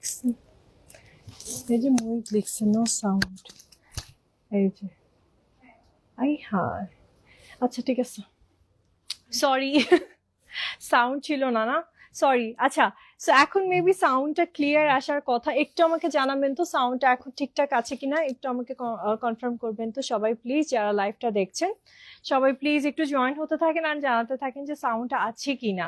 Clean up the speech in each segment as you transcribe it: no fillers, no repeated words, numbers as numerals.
লিখছেন, এই যে মুইক লিখছেন, নো সাউন্ড, এই যে আই হায়, আচ্ছা ঠিক আছে, সরি সাউন্ড ছিল না, না সরি। আচ্ছা, সো এখন মেবি সাউন্ডটা ক্লিয়ার আসার কথা, একটু আমাকে জানাবেন তো সাউন্ডটা এখন ঠিকঠাক আছে কিনা, একটু আমাকে কনফার্ম করবেন তো সবাই প্লিজ, যারা লাইভটা দেখছেন সবাই প্লিজ একটু জয়েন হতে থাকেন আর জানাতে থাকেন যে সাউন্ডটা আছে কিনা।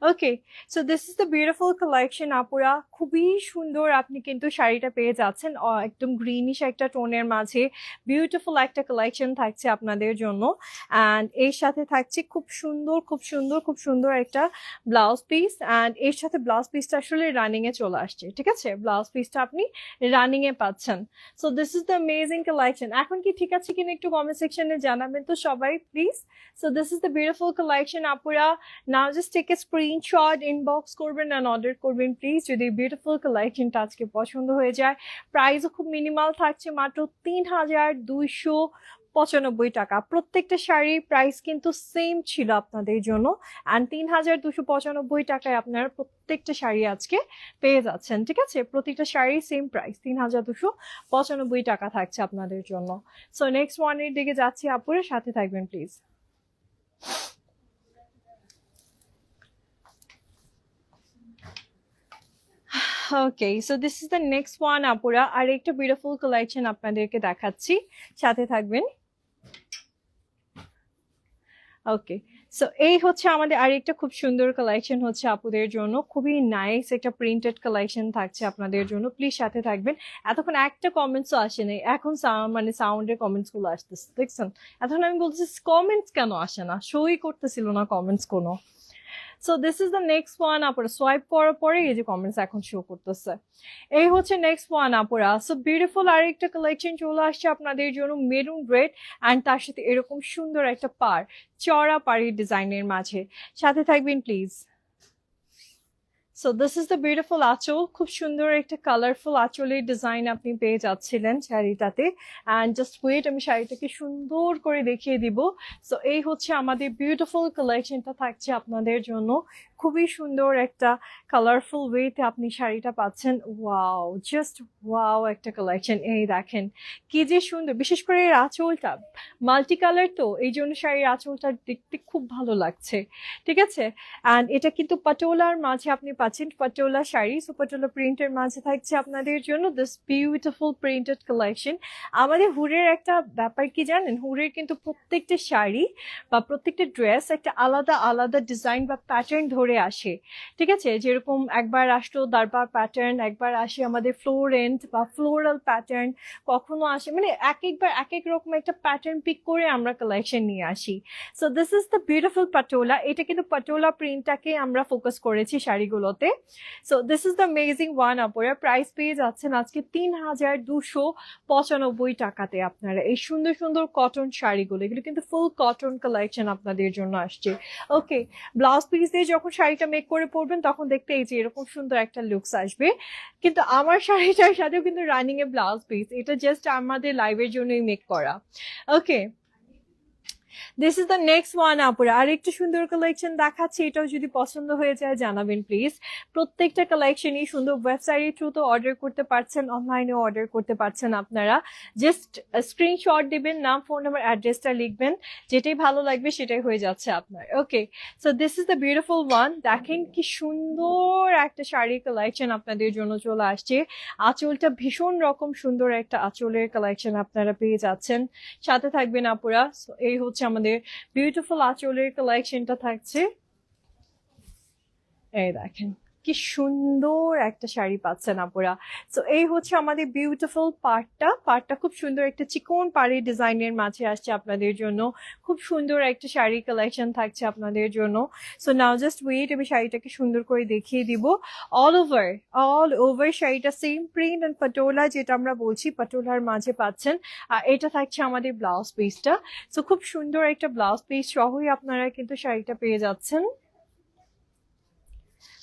Okay, so this is the beautiful collection আপুরা, খুবই সুন্দর আপনি কিন্তু শাড়িটা পেয়ে যাচ্ছেন একদম গ্রিনিশ একটা টোনের মাঝে, বিউটিফুল একটা কালেকশন থাকছে আপনাদের জন্য। অ্যান্ড এর সাথে থাকছে খুব সুন্দর খুব সুন্দর খুব সুন্দর একটা ব্লাউজ পিস, অ্যান্ড এর সাথে ব্লাউজ পিসটা আসলে রানিং এ চলে আসছে, ঠিক আছে, ব্লাউজ পিসটা আপনি রানিং এ পাচ্ছেন। So this is the amazing collection. এখন কি ঠিক আছে কিনা একটু কমেন্ট সেকশনে জানাবেন তো সবাই please. So this is the beautiful collection আপুরা, now just take a screenshot, inbox করবেন অ্যান্ড অর্ডার করবেন প্লিজ যদি বিউটিফুল কালেকশনটা আজকে পছন্দ হয়ে যায়। প্রাইসও খুব মিনিমাল থাকছে, মাত্র ৩,২৯৫ টাকা। প্রত্যেকটা শাড়ির প্রাইস কিন্তু সেম ছিল আপনাদের জন্য, অ্যান্ড ৩,২৯৫ টাকায় আপনারা প্রত্যেকটা শাড়ি আজকে পেয়ে যাচ্ছেন, ঠিক আছে, প্রত্যেকটা শাড়ি সেম প্রাইস ৩,২৯৫ টাকা থাকছে আপনাদের জন্য। সো নেক্সট ওয়ানের দিকে যাচ্ছি আপুরে, সাথে থাকবেন please. Okay, so this is the next one আপুরা, আর একটা বিউটিফুল কালেকশন আপনাদেরকে দেখাচ্ছি, সাথে থাকবেন। ওকে, সো এই হচ্ছে আমাদের আরেকটা খুব সুন্দর কালেকশন হচ্ছে আপুদের জন্য, খুবই নাইস একটা প্রিন্টেড কালেকশন থাকছে আপনাদের জন্য, প্লিজ সাথে থাকবেন। এতক্ষণ একটা কমেন্টসও আসে নাই, এখন মানে সাউন্ডের কমেন্টস গুলো আসতেছে, দেখছেন, এখন আমি বলছি কমেন্টস কেন আসে না, শোই করতেছিল না কমেন্টস কোনো। So this is the next one আপুরা, সোয়াইপ করার পরে এই যে কমেন্টস এখন শো করতেছে। এই হচ্ছে নেক্সট ওয়ান আপুরা, সো বিউটিফুল আরেকটা কালেকশন চলে আসছে আপনাদের জন্য, মেরুন রেড অ্যান্ড তার সাথে এরকম সুন্দর একটা পাড়, চড়া পাড়ির ডিজাইনের মাঝে, সাথে থাকবেন please. So this is the beautiful আঁচল, খুব সুন্দর একটা কালারফুল আঁচলের ডিজাইন আপনি পেয়ে যাচ্ছিলেন শাড়িটাতে। অ্যান্ড জাস্ট ওয়েট, আমি শাড়িটাকে সুন্দর করে দেখিয়ে দিব। সো এই হচ্ছে আমাদের বিউটিফুল কালেকশনটা থাকছে আপনাদের জন্য, খুবই সুন্দর একটা কালারফুল ওয়েতে আপনি শাড়িটা পাচ্ছেন। ওয়াও, জাস্ট ওয়াও একটা কালেকশন, এই দেখেন কি যে সুন্দর, বিশেষ করে এর আঁচলটা মাল্টি কালার, তো এই জন্য শাড়ির আঁচলটা দেখতে খুব ভালো লাগছে, ঠিক আছে। অ্যান্ড এটা কিন্তু পাটোলার মাঝে আপনি পাচ্ছেন, পাটোলা শাড়ি, সো পাটোলা প্রিন্টের মাঝে থাকছে আপনাদের জন্য দিস বিউটিফুল প্রিন্টেড কালেকশন। আমাদের হুরের একটা ব্যাপার কি জানেন, হুরের কিন্তু প্রত্যেকটা শাড়ি বা প্রত্যেকটা ড্রেস একটা আলাদা আলাদা ডিজাইন বা প্যাটার্ন ধরে আসে, ঠিক আছে, যেরকম একবার আসলো দারবার প্যাটার্ন, একবার আসে আমাদের ফ্লোরেন্ট বা ফ্লোরাল প্যাটার্ন, কখনো আসে মানে এক একবার এক এক রকম একটা প্যাটার্ন পিক করে আমরা কালেকশন নিয়ে আসি। So this is the beautiful patola, এটা কিন্তু পাটোলা প্রিন্টটাকে আমরা ফোকাস করেছি শাড়িগুলোতে। So this is the amazing one আপুরা, প্রাইস পেয়ে যাচ্ছেন আজকে ৩,২৯৫ টাকাতে আপনারা এই সুন্দর সুন্দর কটন শাড়িগুলো, এগুলো কিন্তু ফুল কটন কালেকশন আপনাদের জন্য আসছে। ওকে, ব্লাউজ পিস দিয়ে যখন শাড়িটা মেক করে পরবেন তখন দেখতে এই যে এরকম সুন্দর একটা লুকস আসবে, কিন্তু আমার শাড়িটার সাথেও কিন্তু রানিং এ ব্লাউজ পিস, এটা জাস্ট আমাদের লাইভের জন্যই মেক করা। Okay, this is the next one আপুরা, আর একটু সুন্দর কালেকশন দেখাচ্ছি, এটাও যদি পছন্দ হয়ে যায় জানাবেন প্লিজ। প্রত্যেকটা কালেকশনই সুন্দর, ওয়েবসাইটের থ্রুতে অর্ডার করতে পারছেন, অনলাইনেও অর্ডার করতে পারছেন আপনারা, জাস্ট স্ক্রিনশট দিবেন, নাম ফোন নাম্বার অ্যাড্রেসটা লিখবেন, যেটাই ভালো লাগবে সেটাই হয়ে যাচ্ছে আপনার। Okay, so this is the beautiful one, দেখেন কি সুন্দর একটা শাড়ি কালেকশন আপনাদের জন্য চলে আসছে, আঁচলটা ভীষণ রকম সুন্দর একটা আঁচলের কালেকশন আপনারা পেয়ে যাচ্ছেন, সাথে থাকবেন আপুরা। সো এই হচ্ছে আমাদের বিউটিফুল আঁচলের কালেকশনটা থাকছে, এই দেখেন কি সুন্দর একটা শাড়ি পাচ্ছেন আপুরা। সো এই হচ্ছে আমাদের বিউটিফুল পার্টটা খুব সুন্দর একটা চিকন পাড়ের ডিজাইনের মাঝে আসছে আপনাদের জন্য, খুব সুন্দর একটা শাড়ি কালেকশন থাকছে আপনাদের জন্য। সো নাও জাস্ট ওয়েট, আমি শাড়িটাকে সুন্দর করে দেখিয়ে দিব। অল ওভার শাড়িটা সেম প্রিন্ট অ্যান্ড পাটোলা, যেটা আমরা বলছি পাটোলার মাঝে পাচ্ছেন, আর এটা থাকছে আমাদের ব্লাউজ পিসটা। সো খুব সুন্দর একটা ব্লাউজ পিস সহই আপনারা কিন্তু শাড়িটা পেয়ে যাচ্ছেন।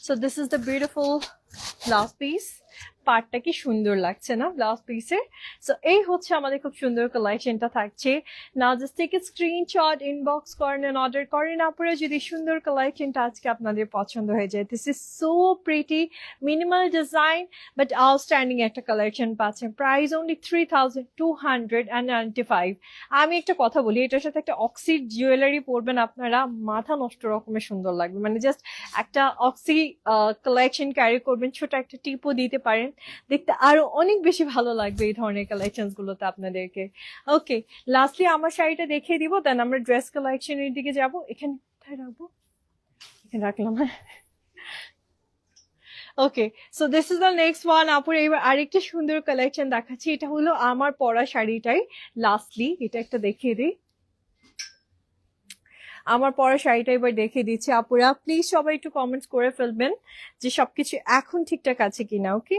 So this is the beautiful blouse piece, পার্টটা কি সুন্দর লাগছে না ব্লাউজ পিসের। সো এই হচ্ছে আমাদের খুব সুন্দর কালেকশনটা থাকছে। Now just take a screenshot, inbox করেন, অর্ডার করেন আপনারা যদি সুন্দর কালেকশনটা আজকে আপনাদের পছন্দ হয়ে যায়। This is so pretty, minimal design but outstanding একটা কালেকশন পাচ্ছেন। Price only 3295। আমি একটা কথা বলি, এটার সাথে একটা অক্সিড জুয়েলারি পরবেন আপনারা, মাথা নষ্ট রকমের সুন্দর লাগবে। মানে জাস্ট একটা অক্সি কালেকশন ক্যারি করবেন, ছোট একটা টিপও দিতে পারেন, দেখতে আরো অনেক বেশি ভালো লাগবে এই ধরনের কালেকশন গুলোতে আপনাদেরকে। ওকে, লাস্টলি আমার শাড়িটা দেখিয়ে দিব, দেন আমরা ড্রেস কালেকশনের দিকে যাব। এখানে কোথায় রাখবো, এখানে রাখলাম। হ্যাঁ, okay, so this is the next one. আপুর এবার আরেকটা সুন্দর কালেকশন দেখাচ্ছি। এটা হলো আমার পরা শাড়িটাই। লাস্টলি এটা একটা দেখিয়ে দিই, আমার পরা শাড়িটা এবার দেখিয়ে দিচ্ছি। আপুরা প্লিজ সবাই একটু কমেন্টস করে ফেলবেন যে সবকিছু এখন ঠিকঠাক আছে কিনা। ওকে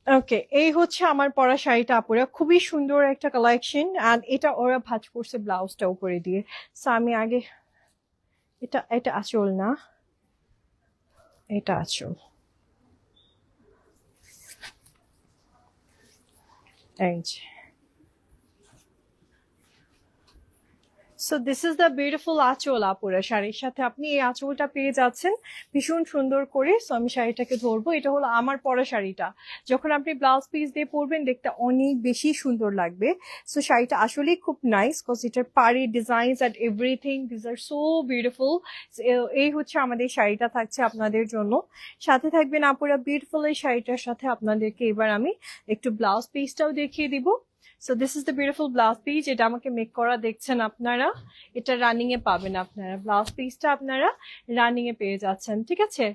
ওকে, এই হচ্ছে আমার পরা শাড়িটা আপুরা, খুবই সুন্দর একটা কালেকশন। আর এটা ওরা ভাঁজ করছে ব্লাউজটা উপরে দিয়ে। সো আমি আগে এটা এটা আঁচল না, এটা আঁচল। এই যে, so this is the beautiful আঁচল আপুরা। শাড়ির সাথে আপনি এই আঁচলটা পেয়ে যাচ্ছেন ভীষণ সুন্দর করে। সো আমি শাড়িটাকে ধরবো, এটা হলো আমার পরা শাড়িটা। যখন আপনি ব্লাউজ পিস দিয়ে পরবেন দেখতে অনেক বেশি সুন্দর লাগবে। সো শাড়িটা আসলেই খুব নাইস, কজ এটার পাড়ি designs and everything this are so beautiful. এই হচ্ছে আমাদের শাড়িটা থাকছে আপনাদের জন্য। সাথে থাকবেন আপুরা বিউটিফুল এই শাড়িটার সাথে। আপনাদেরকে এবার আমি একটু ব্লাউজ পিসটাও দেখিয়ে দিব। So this is the beautiful blouse piece. এটা আমাকে মেক করা দেখছেন আপনারা, এটা রানিং এ পাবেন আপনারা। ব্লাউজ পিসটা আপনারা রানিং এ পেয়ে যাচ্ছেন, ঠিক আছে।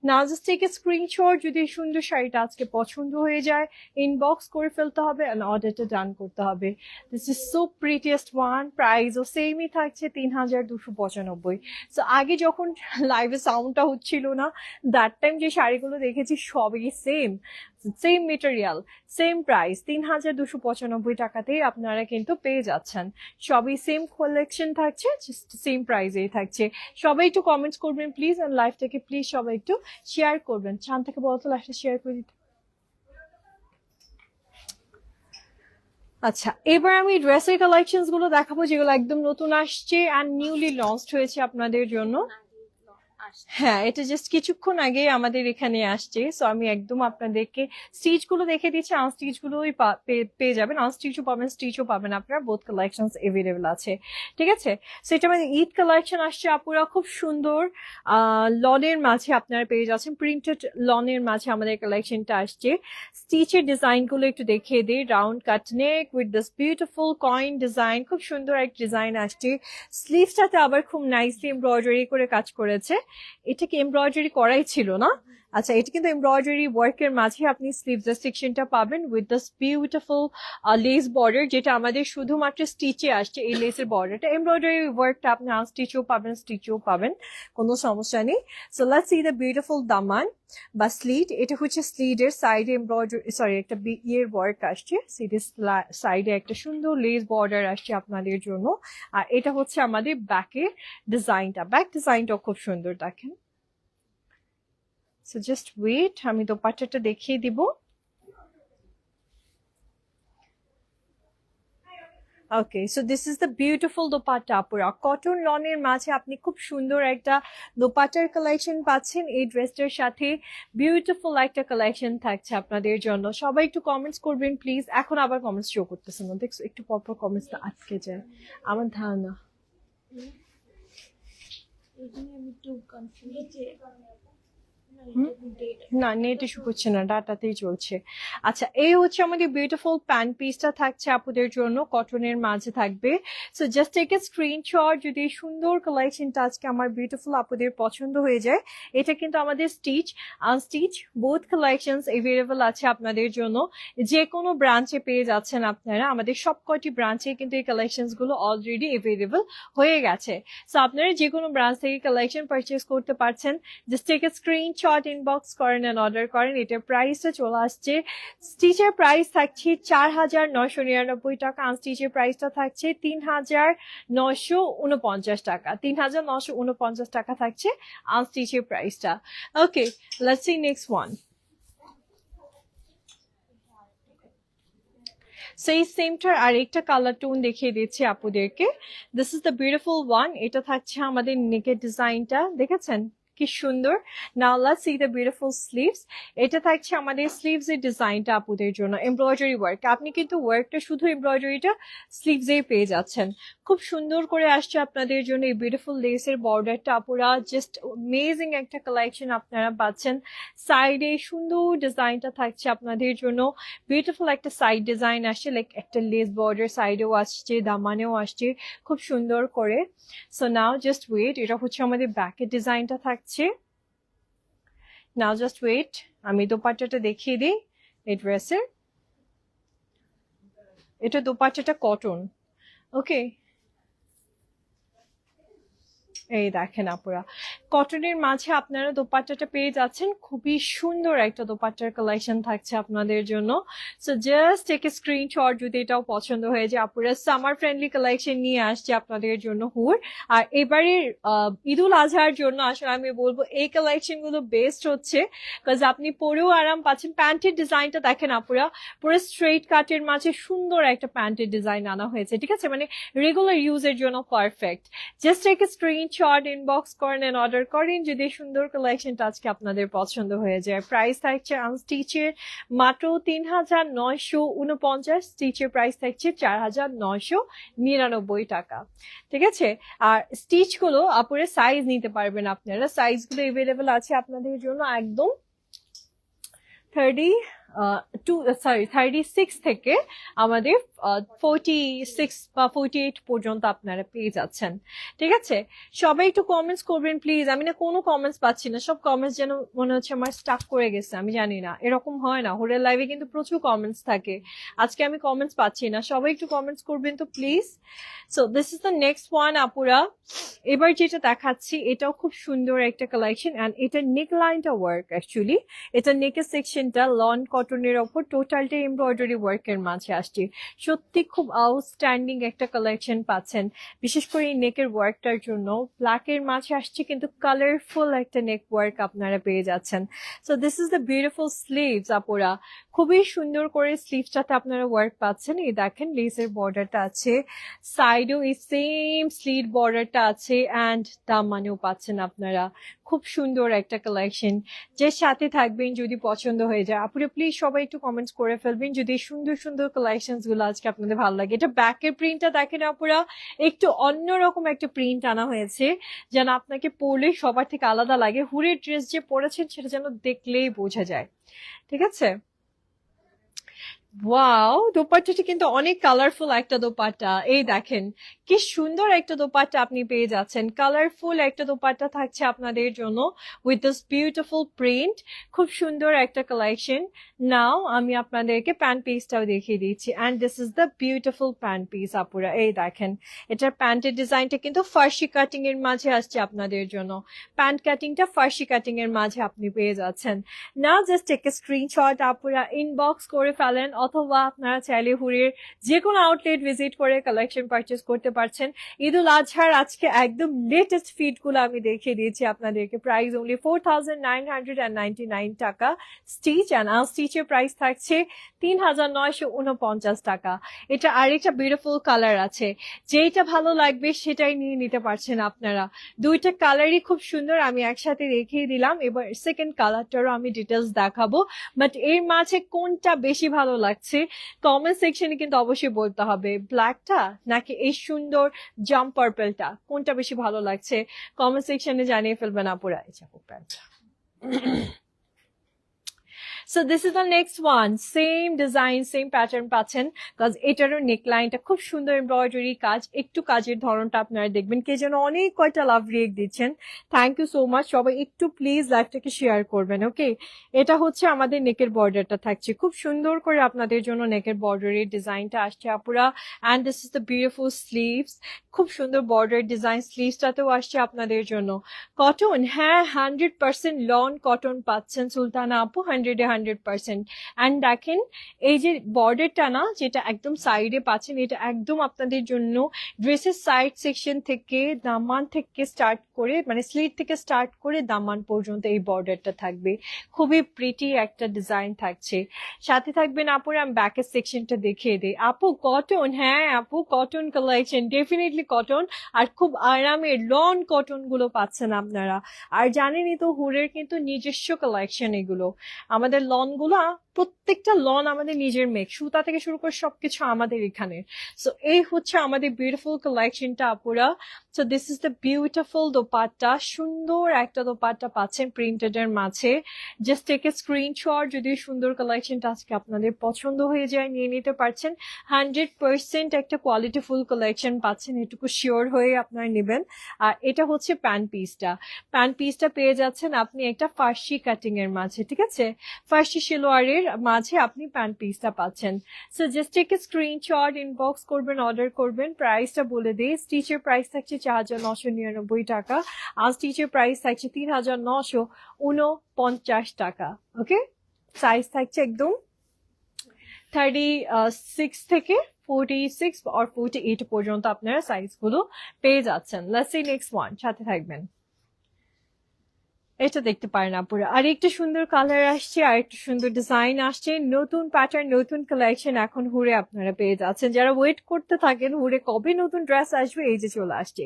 নাও জাস্ট টেক এ স্ক্রিনশট, যদি এই সুন্দর শাড়িটা আজকে পছন্দ হয়ে যায় ইনবক্স করে ফেলতে হবে এন্ড অর্ডারটা ডান করতে হবে। This is so prettiest one. প্রাইসও সেমই থাকছে 3295। সো আগে যখন লাইভে সাউন্ডটা হচ্ছিল না, দ্যাট টাইম যে শাড়িগুলো দেখেছি সবই same, same material, same price 3295 টাকাতেই আপনারা কিন্তু পেয়ে যাচ্ছেন। সবই সেম কালেকশন থাকছে, জাস্ট সেম প্রাইসেই থাকছে। সবাই একটু কমেন্টস করবেন প্লিজ, আর লাইভটাকে প্লিজ সবাই একটু শেয়ার করবেন। শান্তাকে বলতো লাইভটা শেয়ার করে দিতে। আচ্ছা, এবার আমি ড্রেসের কালেকশনস গুলো দেখাবো যেগুলো একদম নতুন আসছে আর নিউলি লঞ্চড হয়েছে আপনাদের জন্য। হ্যাঁ, এটা জাস্ট কিছুক্ষণ আগে আমাদের এখানে আসছে। সো আমি একদম আপনাদেরকে স্টিচ গুলো দেখে দিচ্ছি, আনস্টিচ গুলোই পেয়ে যাবেন। আনস্টিচও পাবেন, স্টিচও পাবেন আপনারা, বোথ কালেকশনস এভেলেবল আছে, ঠিক আছে। সো এটা আমাদের ঈদ কালেকশন আসছে আপুরা, খুব সুন্দর লনের মাঝে আপনারা পেয়ে যাচ্ছেন, প্রিন্টেড লনের মাঝে আমাদের কালেকশনটা আসছে। স্টিচের ডিজাইন গুলো একটু দেখিয়ে দিই। Round cut neck with this beautiful coin design, খুব সুন্দর এক ডিজাইন আসছে। স্লিভসটাতে আবার খুব নাইসলি এমব্রয়ডারি করে কাজ করেছে। এটা কি এমব্রয়ডারি করাই ছিল না? আচ্ছা, এটা কিন্তু এমব্রয়ডারি ওয়ার্কের মাঝে আপনি স্লিভস সেকশনটা পাবেন with this beautiful less border, যেটা আমাদের শুধুমাত্র স্টিচে আসছে। এই লেসের বর্ডারটা, এমব্রয়ডারি ওয়ার্কটা আপনি আনস্টিচও পাবেন, স্টিচও পাবেন, কোনো সমস্যা নেই। So let's see the beautiful দামান বা স্লিট। এটা হচ্ছে স্লিটের সাইডে এমব্রয়ডারি, সরি একটা ইয়ের ওয়ার্ক আসছে। স্লিটের সাইডে একটা সুন্দর লেস বর্ডার আসছে আপনাদের জন্য। আর এটা হচ্ছে আমাদের ব্যাকের ডিজাইনটা, ব্যাক ডিজাইনটাও খুব সুন্দর দেখেন। সো জাস্ট ওয়েট, আমি দোপাট্টাটা দেখিয়ে দিব। Okay, so this is the beautiful dupatta আপুরা। কটন লনের মাঝে আপনি খুব সুন্দর একটা দোপাট্টার কালেকশন পাচ্ছেন এই ড্রেসটার সাথে। বিউটিফুল একটা কালেকশন থাকছে আপনাদের জন্য। সবাই একটু কমেন্টস করবেন প্লিজ। এখন আবার কমেন্টস শো করতেছে না, দেখছো একটু পরপর কমেন্টসটা আটকে যায় আমার ধারণা। না, নেট ইস্যু করছে না, ডাটাতেই চলছে। আচ্ছা, এই হচ্ছে আমাদের বিউটিফুল প্যান্ট পিসটা থাকছে আপুদের জন্য, কটনের মাঝে থাকবে। So just take a screenshot যদি এই সুন্দর কালেকশনটা আজকে আমার বিউটিফুল আপুদের পছন্দ হয়ে যায়। এটা কিন্তু আমাদের stitch unstitch both collections available আছে আপনাদের জন্য। যে কোনো ব্রাঞ্চে পেয়ে যাচ্ছেন আপনারা, আমাদের সব কয়টি ব্রাঞ্চে কিন্তু এই কালেকশনস গুলো অলরেডি এভেলেবল হয়ে গেছে। সো আপনারা যে কোনো ব্রাঞ্চ থেকে কালেকশন পারচেস করতে পারছেন। Just take a screenshot screenshot inbox করেন এন্ড অর্ডার করেন। এটার প্রাইসটা চলে আসছে, স্টিচের প্রাইস থাকছে 4,999 টাকা, আনস্টিচের প্রাইসটা থাকছে 3,949 টাকা, 3,949 টাকা থাকছে আনস্টিচের প্রাইসটা। Okay, let's see next one. সেই সেমটার আরেকটা কালার টোন দেখিয়ে দিচ্ছি আপুদেরকে। This is the beautiful one. এটা থাকছে আমাদের নেকের ডিজাইনটা, দেখেছেন কি সুন্দর। Now let's see the beautiful sleeves. এটা থাকছে আমাদের স্লিভস এর ডিজাইনটা আপুদের জন্য, এমব্রয়ডারি ওয়ার্ক। আপনি কিন্তু ওয়ার্কটা শুধু এমব্রয়ডারিটা স্লিভস এ পেয়ে যাচ্ছেন। খুব সুন্দর করে আসছে আপনাদের জন্য এই বিউটিফুল লেসের বর্ডারটা আপুরা, জাস্ট অ্যামেজিং একটা কালেকশন আপনারা পাচ্ছেন। সাইডে সুন্দর ডিজাইনটা থাকছে আপনাদের জন্য, বিউটিফুল একটা সাইড ডিজাইন আসছে, লাইক একটা লেস বর্ডার সাইডেও আসছে, দামানেও আসছে খুব সুন্দর করে। সো নাও জাস্ট ওয়েট, এটা হচ্ছে আমাদের ব্যাকের ডিজাইনটা থাকছে। নাও জাস্ট ওয়েট, আমি দোপাট্টাটা দেখিয়ে দিই এই ড্রেসের। এটা দোপাট্টাটা কটন, ওকে। এই দেখেন আপুরা, কটনের মাঝে আপনারা দোপাট্টাটা পেয়ে যাচ্ছেন। খুবই সুন্দর একটা দোপাট্টার কালেকশন থাকছে আপনাদের জন্য। So just take a screenshot যদি এটাও পছন্দ হয়ে যায়। আপুরা সামার ফ্রেন্ডলি কালেকশন নিয়ে আসছে আপনাদের জন্য হুর। আর এবারের ঈদুল আজহার জন্য আসলে আমি বলবো এই কালেকশন গুলো বেস্ট হচ্ছে, বিকজ আপনি পরেও আরাম পাচ্ছেন। প্যান্টের ডিজাইনটা দেখেন আপুরা, পুরো স্ট্রেট কাটের মাঝে সুন্দর একটা প্যান্টের ডিজাইন আনা হয়েছে, ঠিক আছে, মানে রেগুলার ইউজের জন্য perfect. Just take a screenshot inbox করেন এন্ড অর্ডার করেন যদি সুন্দর কালেকশনটা আজকে আপনাদের পছন্দ হয়ে যায়। প্রাইস থাকছে আনস্টিচের মাত্র 3,949, স্টিচের প্রাইস থাকছে 4,999 টাকা, ঠিক আছে। আর স্টিচ গুলো আপুরে সাইজ নিতে পারবেন আপনারা, সাইজ গুলো এভেলেবেল আছে আপনাদের জন্য একদম 36 থেকে আমাদের 46 বা 48 পর্যন্ত আপনারা পেয়ে যাচ্ছেন, ঠিক আছে। সবাই একটু কমেন্টস করবেন প্লিজ। আমি না কোনো কমেন্টস পাচ্ছি না, সব কমেন্টস যেন মনে হচ্ছে আমার স্টাক করে গেছে, আমি জানি না, এরকম হয় না। হোরের লাইভে কিন্তু প্রচুর কমেন্টস থাকে, আজকে আমি কমেন্টস পাচ্ছি না। সবাই একটু কমেন্টস করবেন তো please. So this is the next one আপুরা। এবার যেটা দেখাচ্ছি এটাও খুব সুন্দর একটা কালেকশন, অ্যান্ড এটা নেক লাইনটা ওয়ার্ক অ্যাকচুয়ালি। এটা নেকের সেকশনটা লন কটনের ওপর টোটালটা এমব্রয়ডারি ওয়ার্কের মাঝে আসছে। সত্যি খুব আউটস্ট্যান্ডিং একটা কালেকশন পাচ্ছেন, বিশেষ করে এই নেকের ওয়ার্কটার জন্য। ব্ল্যাকের মাঝে আসছে কিন্তু কালারফুল একটা নেক ওয়ার্ক আপনারা পেয়ে যাচ্ছেন। So this is the beautiful sleeves আপুরা, খুবই সুন্দর করে স্লিভসটাতে আপনারা ওয়ার্ক পাচ্ছেন। এই দেখেন লেসের বর্ডারটা আছে, সাইডেও এই সেম স্লিট বর্ডারটা আছে, অ্যান্ড দামানেও পাচ্ছেন আপনারা। খুব সুন্দর একটা কালেকশন, যে সাথে থাকবেন যদি পছন্দ হয়ে যায়। আপুরা প্লিজ সবাই একটু কমেন্টস করে ফেলবেন যদি সুন্দর সুন্দর কালেকশনস গুলো আজকে আপনাদের ভালো লাগে। এটা ব্যাকের প্রিন্টটা দেখেন আপুরা, একটু অন্যরকম একটা প্রিন্ট আনা হয়েছে, যেন আপনাকে পরলে সবার থেকে আলাদা লাগে। হুরের ড্রেস যে পরেছেন সেটা যেন দেখলেই বোঝা যায়, ঠিক আছে। ওয়াও, দোপাট্টাটি কিন্তু অনেক কালারফুল একটা দোপাট্টা। এই দেখেন কি সুন্দর একটা দোপাট্টা আপনি পেয়ে যাচ্ছেন, কালারফুল একটা দোপাট্টা থাকছে আপনাদের জন্য উইথ দিস বিউটিফুল প্রিন্ট। খুব সুন্দর একটা কালেকশন। নাও আমি আপনাদেরকে প্যান্ট পিসটাও দেখিয়ে দিচ্ছি, and this is the beautiful pant piece আপুরা। এই দেখেন এটার প্যান্টের ডিজাইনটা কিন্তু ফার্সি কাটিং এর মাঝে আসছে আপনাদের জন্য। প্যান্ট কাটিংটা ফার্সি কাটিং এর মাঝে আপনি পেয়ে যাচ্ছেন। নাও জাস্ট টেক এ স্ক্রিনশট আপুরা, ইনবক্স করে ফেলেন, অথবা আপনারা চাইলে হুরের যে কোনো আউটলেট ভিজিট করে কালেকশন পারচেস করতে পারছেন। ঈদুল আজহার আজকে একদম লেটেস্ট ফিট গুলো আমি দেখিয়ে দিয়েছি আপনাদেরকে। প্রাইস অনলি 4,999 টাকা স্টিচ, অ্যান্ড আনস্টিচের প্রাইস থাকছে 3,949 টাকা। এটা আরেকটা বিউটিফুল কালার আছে, যেটা ভালো লাগবে সেটাই নিয়ে নিতে পারছেন আপনারা। দুইটা কালারই খুব সুন্দর, আমি একসাথে দেখিয়ে দিলাম। এবার সেকেন্ড কালারটারও আমি ডিটেলস দেখাবো, বাট এর মাঝে কোনটা বেশি ভালো লাগছে কমেন্ট সেকশনে কিন্তু অবশ্যই বলতে হবে। ব্ল্যাকটা নাকি এই সুন্দর জাম্প পার্পলটা, কোনটা বেশি ভালো লাগছে কমেন্ট সেকশনে জানিয়ে ফেলবেন আপুরা। So this is the next one, same design same pattern পাচ্ছেন, কজ এটারও নেকলাইনটা খুব সুন্দর এমব্রয়ডারি কাজ, একটু কাজের ধরনটা আপনারা দেখবেন। কে যেন অনেক কয়টা লাভ রিয়েক্ট দিচ্ছেন, থ্যাংক ইউ সো মাচ। সবাই একটু প্লিজ লাইভটাকে শেয়ার করবেন। ওকে, এটা হচ্ছে আমাদের নেকের বর্ডারটা থাকছে, খুব সুন্দর করে আপনাদের জন্য নেকের বর্ডারের ডিজাইনটা আসছে আপুরা। And this is the beautiful sleeves, খুব সুন্দর বর্ডার ডিজাইন স্লিভসটাতেও আসছে আপনাদের জন্য। কটন, হ্যাঁ 100% লন কটন পাচ্ছেন সুলতানা আপু, 100%। অ্যান্ড দেখেন এই যে বর্ডারটা না, যেটা একদম সাইডে পাচ্ছেন, এটা একদম আপনাদের জন্য ড্রেসের সাইড সেকশন থেকে দামান থেকে স্টার্ট করে, মানে স্লিট থেকে স্টার্ট করে দামান পর্যন্ত এই বর্ডারটা থাকবে। খুবই প্রিটি একটা ডিজাইন থাকছে। সাথে থাকবেন আপুরা, আমি ব্যাকের সেকশনটা দেখিয়ে দিই। আপু কটন, হ্যাঁ আপু কটন কালেকশন, ডেফিনেটলি কটন, আর খুব আরামের লন কটন গুলো পাচ্ছেন আপনারা। আর জানেনই তো হুরের কিন্তু নিজস্ব কালেকশন এগুলো, আমাদের লন গুলো প্রত্যেকটা লন আমাদের নিজের মেক, সুতা থেকে শুরু করে সবকিছু আমাদের এখানে। সো এই হচ্ছে আমাদের বিউটিফুল কালেকশনটা আপুরা। So this is the beautiful dupatta, সুন্দর একটা দোপাট্টা পাচ্ছেন প্রিন্টেড এর মাঝে। জাস্ট টেক এ স্ক্রিনশট, যদি সুন্দর কালেকশনটা আজকে আপনাদের পছন্দ হয়ে যায় নিয়ে নিতে পারছেন। 100% একটা কোয়ালিটিফুল কালেকশন পাচ্ছেন, এটুকু শিওর হয়ে আপনারা নেবেন। আর এটা হচ্ছে প্যান্ট পিসটা পেয়ে যাচ্ছেন আপনি একটা ফার্সি কাটিং এর মাঝে, ঠিক আছে, ফার্সি সেলোয়ারের মাঝে আপনি প্যান্ট পিসটা পাচ্ছেন। So just take a screenshot, inbox করবেন, অর্ডার করবেন। প্রাইসটা বলে দিই, স্টিচের প্রাইস থাকছে 4999 টাকা, আর স্টিচের প্রাইস থাকছে 3949 টাকা। ওকে, সাইজ থাকছে একদম 36 থেকে 46 আর 48 পর্যন্ত আপনারা সাইজগুলো পেয়ে যাচ্ছেন। লেটস সি নেক্সট ওয়ান, সাথে থাকবেন। এটা দেখতে পারেন আপুরা, আর একটা সুন্দর কালার আসছে, আর একটা সুন্দর ডিজাইন আসছে, নতুন প্যাটার্ন নতুন কালেকশন এখন হুরে আপনারা পেয়ে যাচ্ছেন। যারা ওয়েট করতে থাকেন হুরে কবে নতুন ড্রেস আসবে, এই যে চলে আসছে।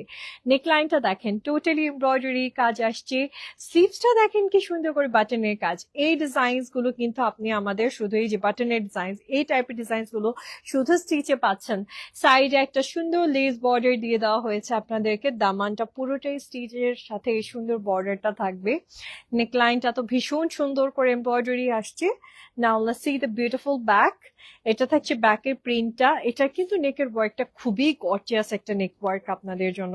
নেকলাইনটা দেখেন টোটালি এমব্রয়ডারি কাজ আসছে, স্লিভসটা দেখেন কি সুন্দর করে বাটনের কাজ। এই ডিজাইনস গুলো কিন্তু আপনি আমাদের শুধু এই যে বাটনের ডিজাইন, এই টাইপের ডিজাইনস গুলো শুধু স্টিচে পাচ্ছেন। সাইডে একটা সুন্দর লেস বর্ডার দিয়ে দেওয়া হয়েছে আপনাদেরকে, দামানটা পুরোটাই স্টিচের সাথে এই সুন্দর বর্ডারটা থাকবে। নেকলাইনটা তো ভীষণ সুন্দর করে এমব্রয়ডারি আসছে। নাও let's see the beautiful back, এটা থাকছে ব্যাকের প্রিন্টটা। এটা কিন্তু নেকের ওয়ার্কটা খুবই গর্জিয়াস একটা নেক ওয়ার্ক আপনাদের জন্য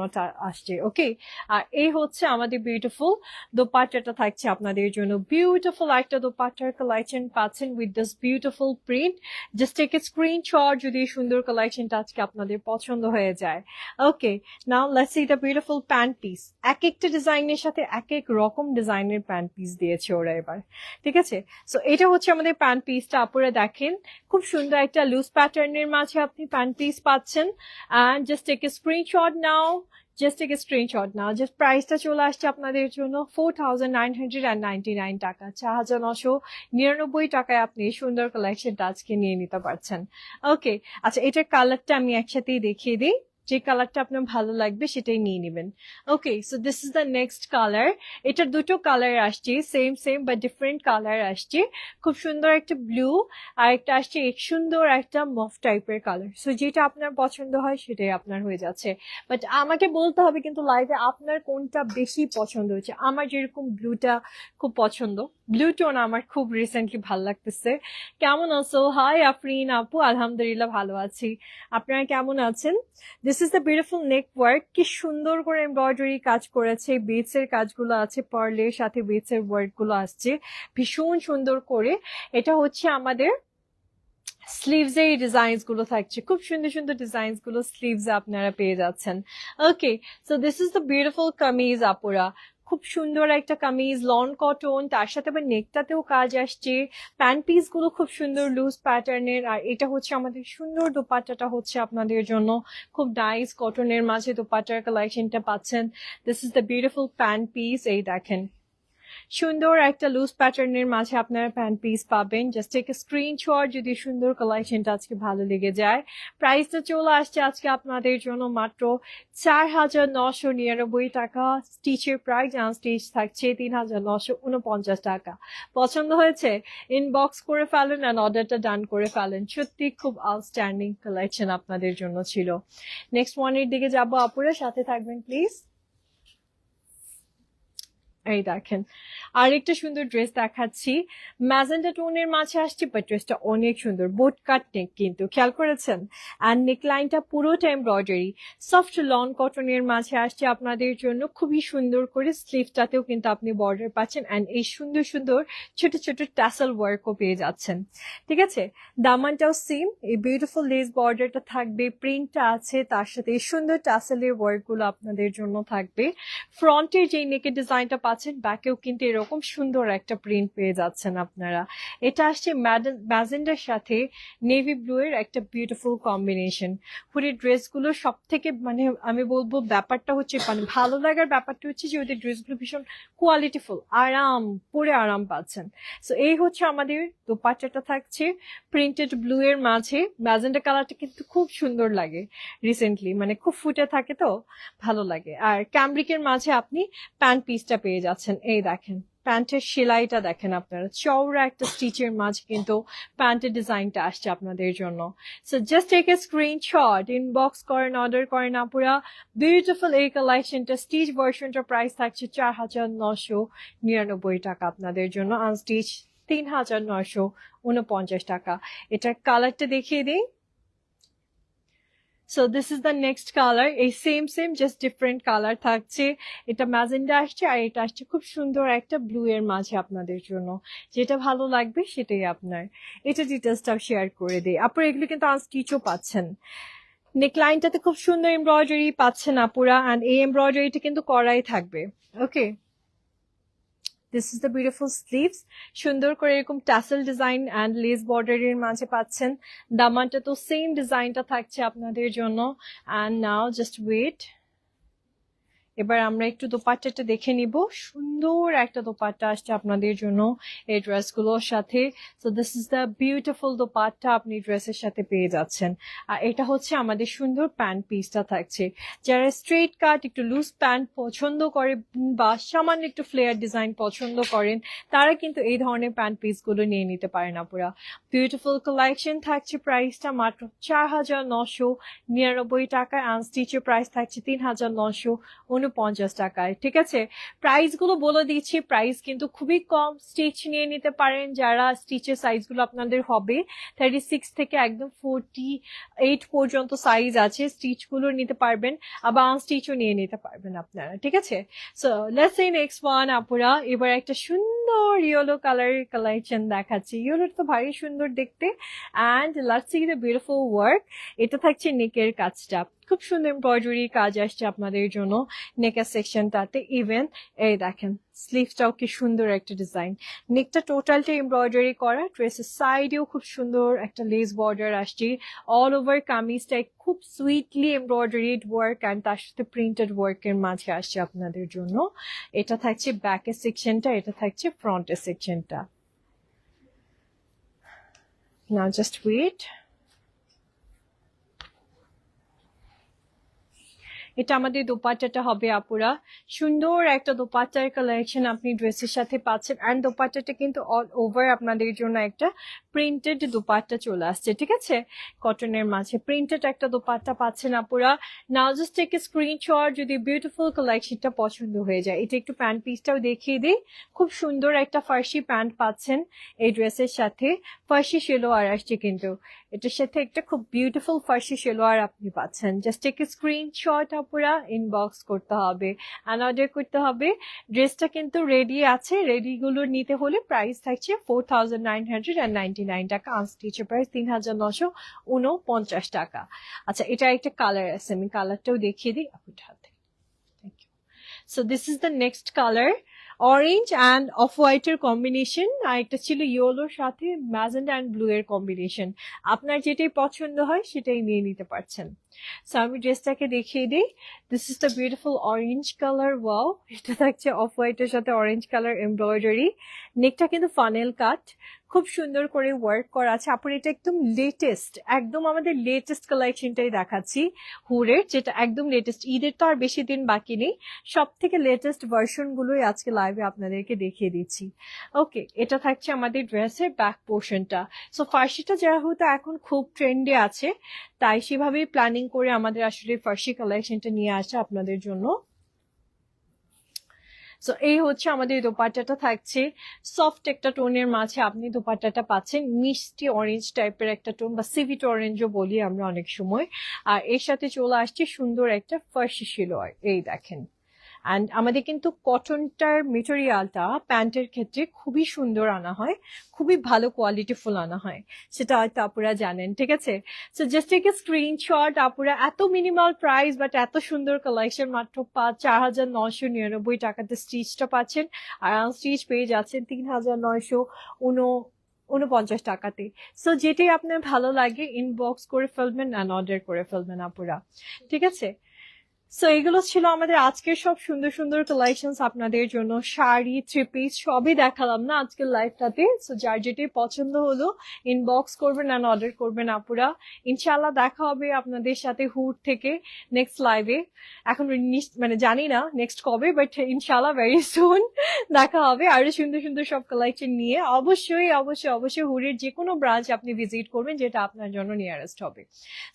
আসছে। ওকে, আর এই হচ্ছে আমাদের বিউটিফুল দোপাট্টাটা থাকছে আপনাদের জন্য। বিউটিফুল একটা দোপাট্টার কালেকশন পাচ্ছেন with this beautiful print. Just take a screenshot যদি এই সুন্দর কালেকশনটা আজকে আপনাদের পছন্দ হয়ে যায়। Okay, now let's see the beautiful pant piece. এক একটা ডিজাইনের সাথে এক এক রকম ডিজাইনের প্যান্ট পিস দিয়েছে ওরা এবার, ঠিক আছে। সো এটা হচ্ছে আমাদের প্যান্ট পিসটা, আপুরা দেখেন খুব সুন্দর একটা লুজ প্যাটার্নের মাঝে আপনি প্যান্ট পিস পাচ্ছেন। And just take a screenshot নাও, জাস্ট টেক এ স্ক্রিনশট নাও। জাস্ট প্রাইসটা চলে আসছে আপনাদের জন্য 4999 টাকা, 4999 টাকায় আপনি এই সুন্দর কালেকশনটা আজকে নিয়ে নিতে পারছেন। ওকে, আচ্ছা এটার কালারটা আমি একসাথেই দেখিয়ে দিই, যে কালারটা আপনার ভালো লাগবে সেটাই নিয়ে নেবেন। Okay, so this is the next colour. এটার দুটো কালার আসছে, সেম বাট ডিফারেন্ট কালার আসছে। খুব সুন্দর একটা ব্লু, আর একটা আসছে এক সুন্দর একটা মফ টাইপের কালার। সো যেটা আপনার পছন্দ হয় সেটাই আপনার হয়ে যাচ্ছে। বাট আমাকে বলতে হবে কিন্তু লাইভে আপনার কোনটা বেশি পছন্দ হয়েছে। আমার যেরকম ব্লুটা খুব পছন্দ, ব্লু টোন আমার খুব রিসেন্টলি ভালো লাগতেছে। কেমন আছো? হাই আফরিন আপু, আলহামদুলিল্লাহ ভালো আছি, আপনারা কেমন আছেন? This is the beautiful neck work, কি সুন্দর করে এমব্রয়ডারি কাজ করেছে, বিটস এর কাজগুলো আছে, পার্লের সাথে বিটস এর ওয়ার্ক গুলো আসছে ভীষণ সুন্দর করে। এটা হচ্ছে আমাদের স্লিভস এই ডিজাইনস গুলো থাকছে, খুব সুন্দর সুন্দর ডিজাইনস গুলো স্লিভস আপনারা পেয়ে যাচ্ছেন। Okay, so this is the beautiful kameez আপুরা, খুব সুন্দর একটা কামিজ, লন কটন, তার সাথে আবার নেকটাতেও কাজ আসছে। প্যান্ট পিস গুলো খুব সুন্দর লুজ প্যাটার্নের। আর এটা হচ্ছে আমাদের সুন্দর দোপাট্টাটা হচ্ছে আপনাদের জন্য খুব নাইস কটনের মাঝে দোপাট্টার কালেকশনটা পাচ্ছেন। This is the beautiful pant piece, এই দেখেন সুন্দর একটা লুজ প্যাটার্নের মাঝে আপনারা প্যান্ট পিস পাবেন। জাস্ট টেক এ স্ক্রিনশট যদি সুন্দর কালেকশনটা আজকে ভালো লেগে যায়। প্রাইসটা চলে আসছে আজকে আপনাদের জন্য মাত্র 4999 টাকা স্টিচের প্রাইস, আর স্টিচ থাকছে 3949 টাকা। পছন্দ হয়েছে ইনবক্স করে ফেলেন অ্যান্ড অর্ডারটা ডান করে ফেলেন। সত্যি খুব আউটস্ট্যান্ডিং কালেকশন আপনাদের জন্য ছিল। নেক্সট ওয়ানের দিকে যাবো আপুরা, সাথে থাকবেন প্লিজ। এই দেখেন আরেকটা সুন্দর ড্রেস দেখাচ্ছি, ম্যাজেন্টা টোনের মাঝে আসছে, বাট ড্রেসটা অনেক সুন্দর, বোট কাট নেক কিন্তু খেয়াল করেছেন, অ্যান্ড নেকলাইনটা পুরোটা এমব্রয়ডারি, সফট লন কটনের মাঝে আসছে আপনাদের জন্য, খুবই সুন্দর করে স্লিভটাতেও কিন্তু আপনি বর্ডার পাচ্ছেন, অ্যান্ড এই সুন্দর সুন্দর ছোট ছোট ট্যাসেল ওয়ার্কও পেয়ে যাচ্ছেন। ঠিক আছে, দামানটাও সেম, এই বিউটিফুল লেস বর্ডারটা থাকবে, প্রিন্টটা আছে, তার সাথে এই সুন্দর ট্যাসেলের ওয়ার্কগুলো আপনাদের জন্য থাকবে। ফ্রন্টের যে নেকের ডিজাইনটা পাচ্ছেন, ব্যাকেও কিন্তু এরকম সুন্দর একটা প্রিন্ট পেয়ে যাচ্ছেন আপনারা। এটা আসছে ম্যাজেন্ডার সাথে নেভি ব্লু এর একটা বিউটিফুল কম্বিনেশন। পুরো ড্রেসগুলো সব থেকে মানে আমি বলবো ব্যাপারটা হচ্ছে মানে ভালো লাগার ব্যাপারটা হচ্ছে যে ওদের ড্রেসগুলো ভীষণ কোয়ালিটিফুল, আরাম, পরে আরাম পাচ্ছেন। সো এই হচ্ছে আমাদের দোপাট্টাটা থাকছে প্রিন্টেড ব্লু এর মাঝে, ম্যাজেন্ডা কালারটা কিন্তু খুব সুন্দর লাগে রিসেন্টলি, মানে খুব ফুটে থাকে তো ভালো লাগে। আর ক্যামব্রিকের মাঝে আপনি প্যান্ট পিসটা পেয়ে যাচ্ছেন, এই দেখেন প্যান্টের সেলাইটা দেখেন আপনারা, চওড়া একটা স্টিচের মাঝে কিন্তু প্যান্টের ডিজাইনটা আসছে আপনাদের জন্য। So just take a screenshot, inbox করেন, অর্ডার করেন আপুরা। বিউটিফুল এই কালেকশনটা, স্টিচ ভার্সনটা প্রাইস থাকছে 4,999 টাকা আপনাদের জন্য, আনস্টিচ 3,949 টাকা। এটার কালারটা দেখিয়ে দিই। So this is the next colour, এই same same just different colour থাকছে। এটা ম্যাজেন্ডা আসছে আর এটা আসছে খুব সুন্দর একটা ব্লু এর মাঝে আপনাদের জন্য, যেটা ভালো লাগবে সেটাই আপনার। এটা ডিটেলসটাও শেয়ার করে দিই আপুরা, এগুলো কিন্তু আনস্টিচও পাচ্ছেন। নেকলাইনটাতে খুব সুন্দর এমব্রয়ডারি পাচ্ছেন আপুরা, অ্যান্ড এই এমব্রয়ডারিটা কিন্তু করাই থাকবে। Okay, this is the beautiful sleeves, সুন্দর করে এরকম টাসেল ডিজাইন অ্যান্ড লেস বর্ডারের মাঝে পাচ্ছেন। দামানটা তো সেম ডিজাইনটা থাকছে আপনাদের জন্য। অ্যান্ড নাও জাস্ট ওয়েট, এবার আমরা একটু দোপাট্টাটা দেখে নিব। সুন্দর একটা দোপাট্টা আসছে আপনাদের জন্য এই ড্রেসগুলোর সাথে। So this is the beautiful dupatta আপনি ড্রেসের সাথে পেয়ে যাচ্ছেন। আর এটা হচ্ছে আমাদের সুন্দর প্যান্ট পিসটা থাকছে। যারা স্ট্রেট কাট একটু লুজ প্যান্ট পছন্দ করে বা সামান্য একটু ফ্লেয়ার ডিজাইন পছন্দ করেন, তারা কিন্তু এই ধরনের প্যান্ট পিসগুলো নিয়ে নিতে পারেন আপুরা। বিউটিফুল কালেকশন থাকছে, প্রাইসটা মাত্র 4,999 টাকায়, আনস্টিচের প্রাইস থাকছে 3,949 টাকায়। ঠিক আছে, প্রাইস গুলো বলে দিচ্ছি, প্রাইস কিন্তু খুবই কম। স্টিচ নিয়ে নিতে পারেন, যারা স্টিচের সাইজ গুলো আপনাদের হবে 36 থেকে একদম 48 পর্যন্ত সাইজ আছে, স্টিচ গুলো নিতে পারবেন, আবার আনস্টিচও নিয়ে নিতে পারবেন আপনারা। ঠিক আছে, so let's see next one আপুরা। এবার একটা সুন্দর ইয়েলো কালারের কালেকশন দেখাচ্ছি, ইয়েলো তো ভারী সুন্দর দেখতে, and let's see the beautiful work. এটা থাকছে নেকের কাজটা, খুব সুন্দর এমব্রয়ডারি কাজ আসছে আপনাদের জন্য নেকের সেকশনটাতে। ইভেন এই দেখেন স্লিভটাও কি সুন্দর একটা ডিজাইন, নেকটা টোটালটা এমব্রয়ডারি করা, ড্রেসের সাইডেও খুব সুন্দর একটা লেস বর্ডার আসছে, অল ওভার কামিজটাই খুব সুইটলি এমব্রয়ডারিড ওয়ার্ক অ্যান্ড তার সাথে প্রিন্টেড ওয়ার্কের মাঝে আসছে আপনাদের জন্য। এটা থাকছে ব্যাকের সেকশনটা, এটা থাকছে ফ্রন্টের সেকশনটা। নাও জাস্ট ওয়েট, এটা আমাদের দোপাট্টাটা হবে আপুরা। সুন্দর একটা দোপাট্টার কালেকশন আপনি ড্রেসের সাথে পাচ্ছেন, অ্যান্ড দোপাট্টাটা কিন্তু অল ওভার আপনাদের জন্য একটা প্রিন্টেড দোপাট্টা চলে আসছে। ঠিক আছে, কটনের মাঝে প্রিন্টেড একটা দোপাট্টা পাচ্ছেন আপুরা। Now just take a screenshot যদি বিউটিফুল কালেকশনটা পছন্দ হয়ে যায়। এটা একটু প্যান্ট পিসটাও দেখিয়ে দিই, খুব সুন্দর একটা ফার্সি প্যান্ট পাচ্ছেন এই ড্রেসের সাথে, ফার্সি সেলোয়ার আসছে কিন্তু এটার সাথে একটা খুব বিউটিফুল ফার্সি সেলোয়ার আপনি পাচ্ছেন। জাস্ট টেক এ স্ক্রিনশট আপুরা, ইনবক্স করতে হবে অ্যান্ড অর্ডার করতে হবে। ড্রেসটা কিন্তু রেডি আছে, রেডি গুলো নিতে হলে প্রাইস থাকছে 4,999 টাকা, আনস্টিচের প্রাইস 3,949 টাকা। আচ্ছা, এটা একটা কালার আছে, আমি কালারটাও দেখিয়ে দিই আপুর হাতে। Thank you. So this is the next colour, orange and off হোয়াইটের কম্বিনেশন, আর একটা ছিল ইয়েলোর সাথে ম্যাজেন্ডা অ্যান্ড ব্লু এর কম্বিনেশন। আপনার যেটাই পছন্দ হয় সেটাই নিয়ে নিতে পারছেন। সো আমি ড্রেসটাকে দেখিয়ে দিই। This is the beautiful orange colour, wow, এটা থাকছে অফ হোয়াইটের সাথে অরেঞ্জ কালার এমব্রয়ডারি। নেকটা কিন্তু ফানেল কাট, খুব সুন্দর করে ওয়ার্ক করা আছে। আপুর এটা একদম লেটেস্ট, একদম আমাদের লেটেস্ট কালেকশনটাই দেখাচ্ছি হুরের, যেটা একদম লেটেস্ট, ঈদের তো আর বেশি দিন বাকি নেই, সব থেকে লেটেস্ট ভার্সন গুলোই আজকে লাইভে আপনাদেরকে দেখিয়ে দিচ্ছি। ওকে, এটা থাকছে আমাদের ড্রেসের ব্যাক পোর্শনটা। সো ফার্সিটা যেহেতু এখন খুব ট্রেন্ডে আছে, তাই সেভাবেই প্ল্যানিং করে আমাদের আসলে ফার্সি কালেকশনটা নিয়ে আসা আপনাদের জন্য। সো এই হচ্ছে আমাদের দোপাট্টাটা থাকছে সফট একটা টোনের মাঝে আপনি দোপাট্টাটা পাচ্ছেন মিষ্টি অরেঞ্জ টাইপের একটা টোন বা সিভিট অরেঞ্জও বলি আমরা অনেক সময়। আর এর সাথে চলে আসছে সুন্দর একটা ফার্সি সিলোয়ার, এই দেখেন। অ্যান্ড আমাদের কিন্তু কটনটার মেটেরিয়ালটা প্যান্টের ক্ষেত্রে খুবই সুন্দর আনা হয়, খুবই ভালো কোয়ালিটি ফুল আনা হয়, সেটা হয়তো আপুরা জানেন, ঠিক আছে? So just take a screenshot আপুরা। এত মিনিমাল প্রাইস বাট এত সুন্দর কালেকশন, মাত্র 4,999 টাকাতে স্টিচটা পাচ্ছেন, আর আনস্টিচ পেয়ে যাচ্ছেন 3,949 টাকাতে। সো যেটাই আপনার ভালো লাগে ইনবক্স করে ফেলবেন অ্যান্ড অর্ডার করে ফেলবেন আপুরা, ঠিক আছে? সো এগুলো ছিল আমাদের আজকের সব সুন্দর সুন্দর কালেকশন আপনাদের জন্য। শাড়ি, থ্রি পিস সবই দেখালাম না আজকের লাইভটাতে। সো যার যেটাই পছন্দ হলো ইনবক্স করবেন আর অর্ডার করবেন আপুরা। ইনশাল্লাহ দেখা হবে আপনাদের সাথে হুড থেকে নেক্সট লাইভে। এখন মানে জানি না নেক্সট কবে, বাট ইনশাল্লাহ ভেরি সুন দেখা হবে আরো সুন্দর সুন্দর সব কালেকশন নিয়ে। অবশ্যই অবশ্যই অবশ্যই হুডের যে কোনো ব্রাঞ্চ আপনি ভিজিট করবেন যেটা আপনার জন্য নিয়ারেস্ট হবে।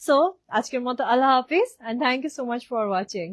সো আজকের মতো আল্লাহ হাফিজ, and thank you so much for watching.